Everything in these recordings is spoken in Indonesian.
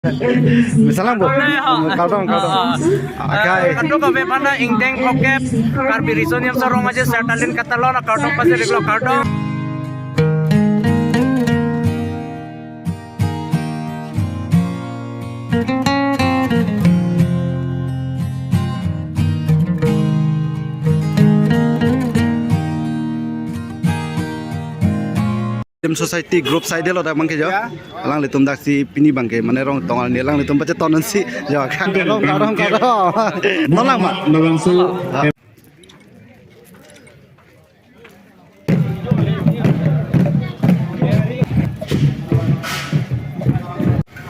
Misalnya bu, kau dong. Kanto kafe pana ingdeng kokep karbirisonium sorong aja sertalin katalon kau dong pasti reglo kau dong. Tim society group side lo dak bangke jo. Lang litum dak si pini bangke mane rong tongal ni lang litum baca tonan si jo kan kau dong. Nolang mak. Langsung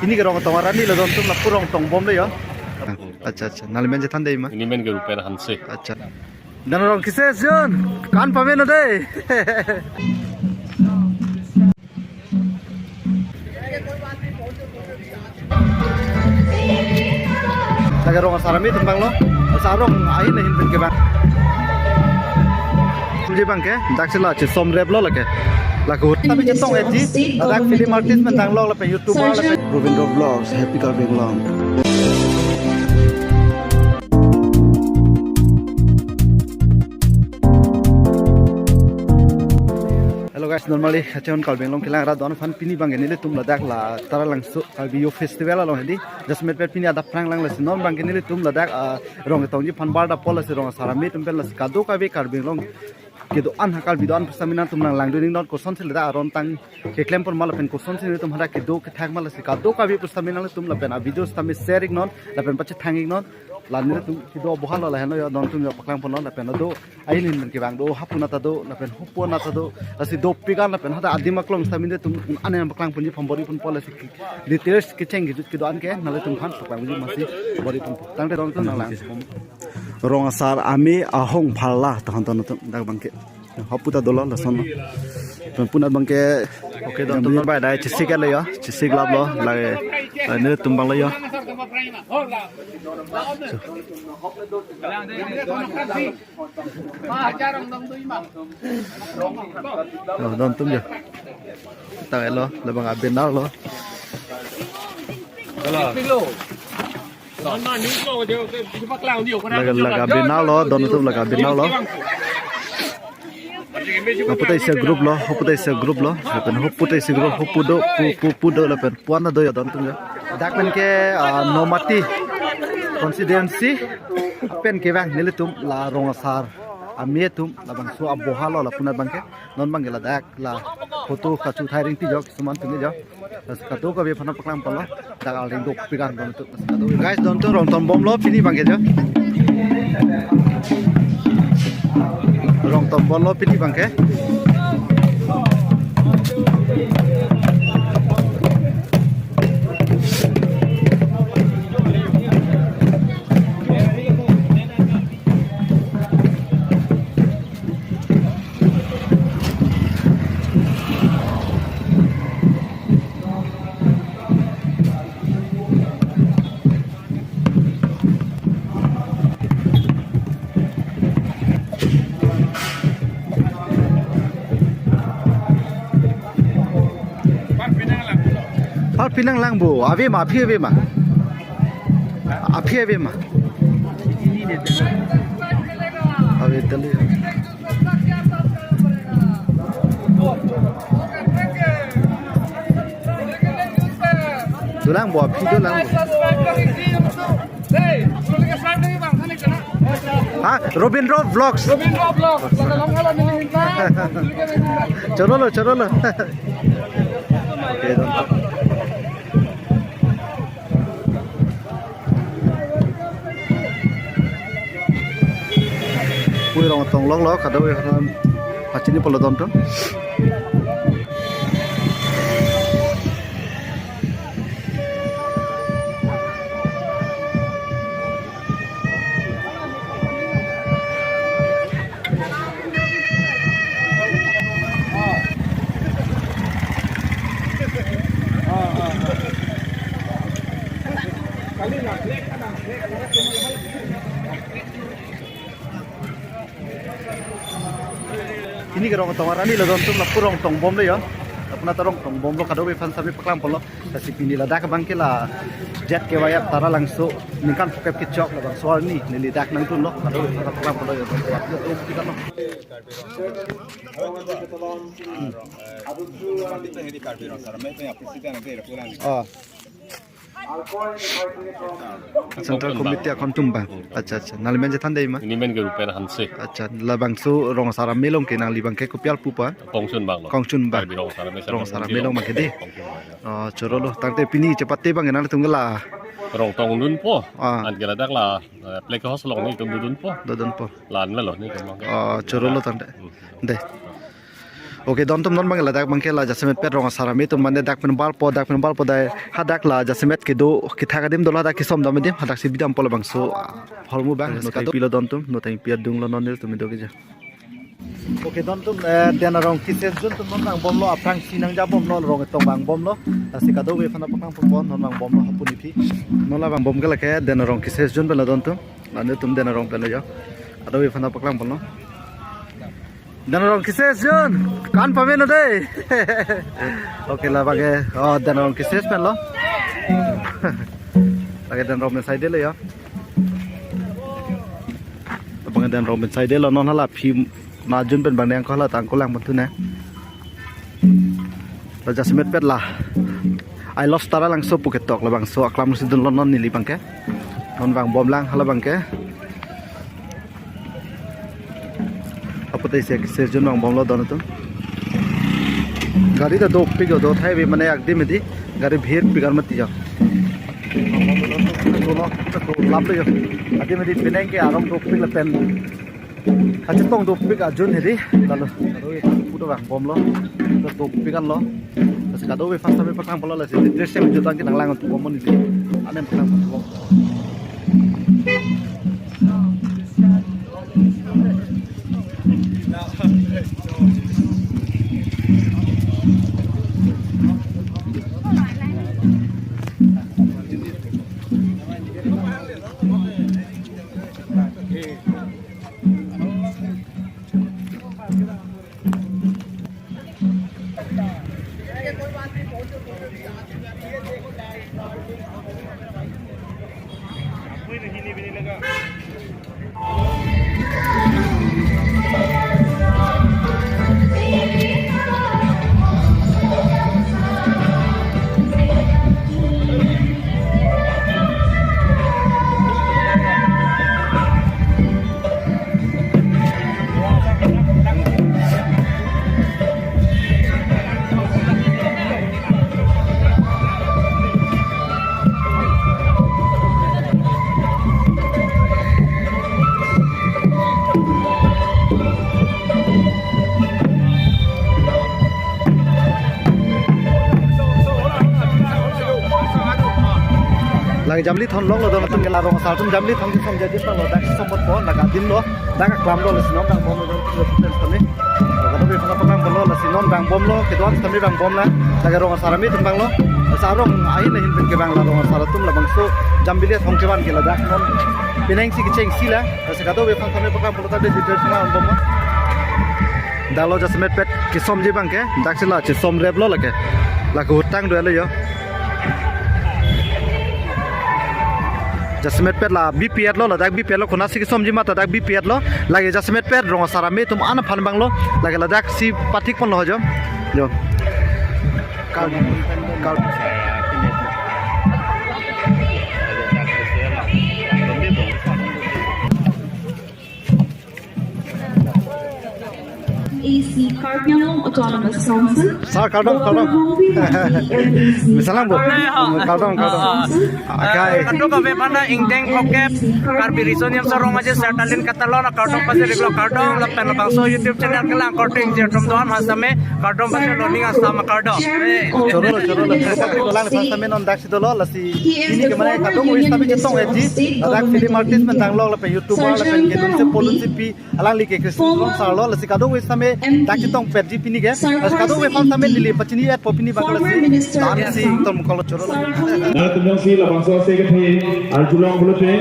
Ini ke rong tongaran ni lo don tum lapur rong tong bom le yo. अच्छा अच्छा नाले में जथान दे मा ini main grupen hanse. अच्छा dan orang kisah John kan pamen ade Laga rong sarami tembang lo sarong ahin hin ben ke bang je bang ke daksela che som rep lo lake lagu tapi jetong eji dak film artist mentang lo pe youtube lo pe Rovindo vlogs happy carving long Hello guys, normally hachon kalbeng long kilang ra don fan pini bang nile tum ladak la tara lang su kalbi yo festival lo hendi just met pet pini ada prang lang la non bang nile tum ladak rong tong ji fan bar da pol se rong sarami tum pel la kado ka be kalbeng long kedo an hakal bidon samina tum lang during not koson se da ron tang ke klem por mal pen koson se tum hada kedo ke thak mal se kado ka be samina tum la pen a videos tami sharing non la pen pache thanging non lan tum kido bohal la heno yo don tum yo paklang pon la pen do ailin men ke bang do hapuna ta do la pen hopona ta do asi do pigan la pen hada adima klong samine tum ane paklang pon ji phambori pon pol si details ke cheng ki do an ke nale tum khan paklang ji masi bori pon tangte don tum lang rong asar ami ahong phalla tahon ton tum dak bangke hoputa dolo la son puna bangke oke don tum bai dai chisi ke le yo chisi glab lo la ne tum bang le yo don tum yo tahu lo lebang abenar lo laga benar lo don tum laga benar lo Hoputai se grup lo lepen hoputai se grup hopudo lepen puana do ya don tum yo dak pen ke nomati constituency pen ke bang nilitum la rongasar amietum la bang so abohalo la punat bangke non bang la dak la foto kachu thairing ti jok suman tungi jo kato ka be phana paklam pala dak al ring dok pigan don tu kato guys don tu rong tom bom lo pini bangke jo rong tom bom lo pini bangke Pinang lang bu, ave ma, ave ma, ave tali. Dulang bu, api dulang bu. Ah, Rovindo vlogs. Chalo lo. Okay, don't. Pui rong tong lok lok kada we pacini polo don to ini ke rong tongaran ni lo don tum lapur rong tong bom le yo kuna tarong tong bom lo kado be fan sabi paklam polo si pini la dak bang kila jet ke waya tara langso nikan pokep ki chok la bang swar ni li dak nang tun lo kado be fan paklam polo yo to kita lo Central Committee akon tumba. Acha acha. Nalimen je thandai ma. Ini men gerupen hanse. Acha labang su rong sara melong ke nang libang ke kopial pupa. Kongsun bang lo. Kongsun bang. Rong sara melong ma ke de. Oh choro lo tangte pini cepat te bang nang tunggala. Rong tong dun po. An kala dak la plek hos long ni tum dun po. Dodon po. Lan la lo ni tum bang. Oh choro lo tangte. De. Oke don tum non bang la dak bang ke la jasemet pet rong sara me tum mande dak pen bal po dai hadak la jasemet ke do kitha kadim dola dak kisom dam dim hadak si bidam polo bang so holmu bang no tai pilo don tum no tai piat dung lo non nil tum do ke ja Oke don tum den rong kises jun tum non bang bom lo aprang sinang ja bom lo rong tong bang bom lo si kado we fana pakang pon non bang bom lo hapuni phi non la bang bom ke la ke den rong kises jun bela don tum ane tum den rong pele ja ado we fana pakang pon lo dan orang kises Jun kan pamen deh oke lah pakai oh dan orang kises pen lo pakai dan orang side lo ya pakai dan orang side lo non hala phi na Jun pen bang yang kau lah tang kau lang betul ne raja semet pet lah I lost tara lang so puket tok lah bang so aklam sidun lo non nili bang ke non bang bom lang hala bang ke apa tadi saya junang bom lo dono tuh गाड़ी तो दो पिक दो था भी मैंने एक दिन में दी गाड़ी भीड़ पिकर मत दिया तो लाभ ले जाओ आदि में दी पिनेंगे के आराम दो पिक लपेन अच्छा तो दो पिक अजुन है दी लालो पूरा बang bom lo दो picker lo terus kado we fast sampai pakang polo lah sih dress yang jutaan kita ngelang untuk bom ini aneh pakang bom lagi jamli thon long lo do tum gela rong sal tum jamli thon som jadi pa lo dak som bot naga din lo dak klam lo sinom bang bom lo tum tami kado be phana pakang bom lo sinom bang bom lo ke don tami bang bom la lagi rong sarami tum bang lo sarong ai na hin bin ke bang la rong sar tum la bang so jambi thong ke ban ke la dak non pineng si ke cheng si la kado be phana tami pakang bom ta de detail sama bom dalo jasmet pet ke som je bang ke dak sila che som rep lo la ke la ko hutang do le yo jasmet pet la bpr lo dak bpr lo khona si somji mata dak bpr lo lagi jasmet pet rong sara me tum ana phan bang lo lagi la dak si patik pon lo jo jo kal AC Karbyang Autonomous Council. Sar kardong misalang bo kardong Kai kanto ka be pana ingteng pokep karbi risonium sa rong aje setalin katalona kardong pase reglo kardong la pen bang so YouTube channel kala kardong je tom don hasame kardong pase loning asama kardong choro lang fasta me non daksi dolo la si ini ke mana kardong wis tabi jetong eji dak film artist men tang lo la pe YouTuber la pen gelun se polun se pi alang like kriston sar lo la si kardong wis tame dak jetong pet ji pini ke kardong we fasta me lili pachini at popini bagala si dan si tom kolo choro Nah, tumang si labang so sige pe, arjulong bulo pe.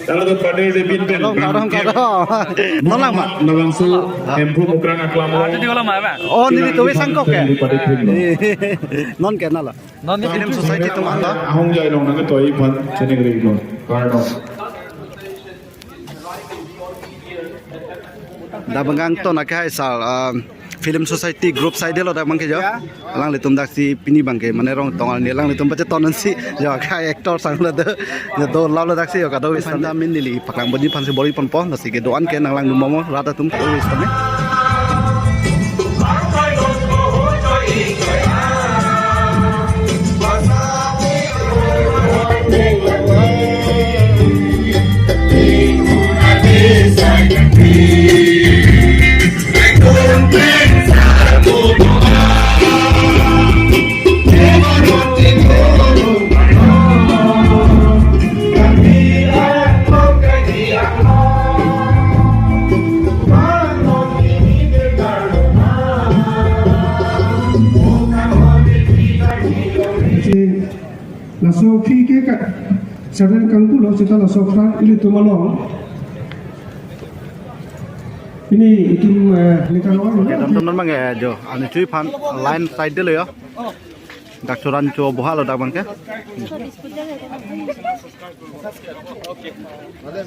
Kalau tu pada dia pintu. Nona mak. Langsung empu mukrang aklam. Oh ni tu wes sangkok ke? Non ke nala. Non ni film society tu mana? Ahong jai long nang tu ipan cene geri lo. Karena dah bengang tu nak kai sal film society group side lo dah bangke jo. Lang le tum dak si pini bangke mane rong tongal ni lang le tum baca tonan si jo kai actor sang lo de jo do law lo dak si jo ka do wis tanda min ni li paklang bodi pan si bori pon pon nasi ke doan ke nang lang du momo rata tum ka wis tame. Langsung fikir kat saudara kangku lo cerita langsung frang ini tu malong ini itu lekan orang Oke, teman-teman bang ya jo, ane cuy pan line side dulu ya. Dak curan co boha lo dak bang ke.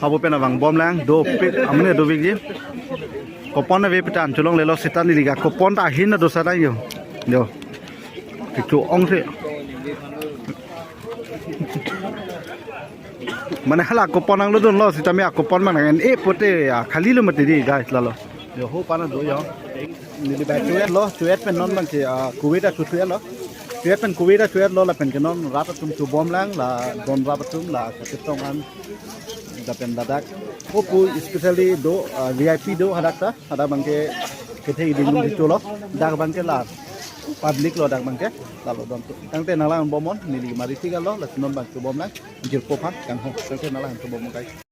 Habu pena bang bom lang do pit amne do big ji. Kopon na ve pitan chulong lelo sitan ni liga kopon ta hin na do sa dai yo. Jo. Kicu ong se. Mana hala kopon ang lo don lo sitami kopon mana en e pote khali lo mati di guys lalo. Yo ho pana do yo. Ni ba chuet lo chuet pen non bang ke kuwait chu chuet lo. Chuet pen kuwait chuet lo la pen ke non rata tum chu bom lang la don rata tum la ke tong an da pen dadak. Ho pu especially do VIP do hadak ta ada bang ke thei ding di chu lo. Dak bang ke la public lo dak bang ke lalu don tang te nalang bomon ni li mari tiga lo la non bang chu bom lang jil ko phan kang ho tang te nalang chu bom kai.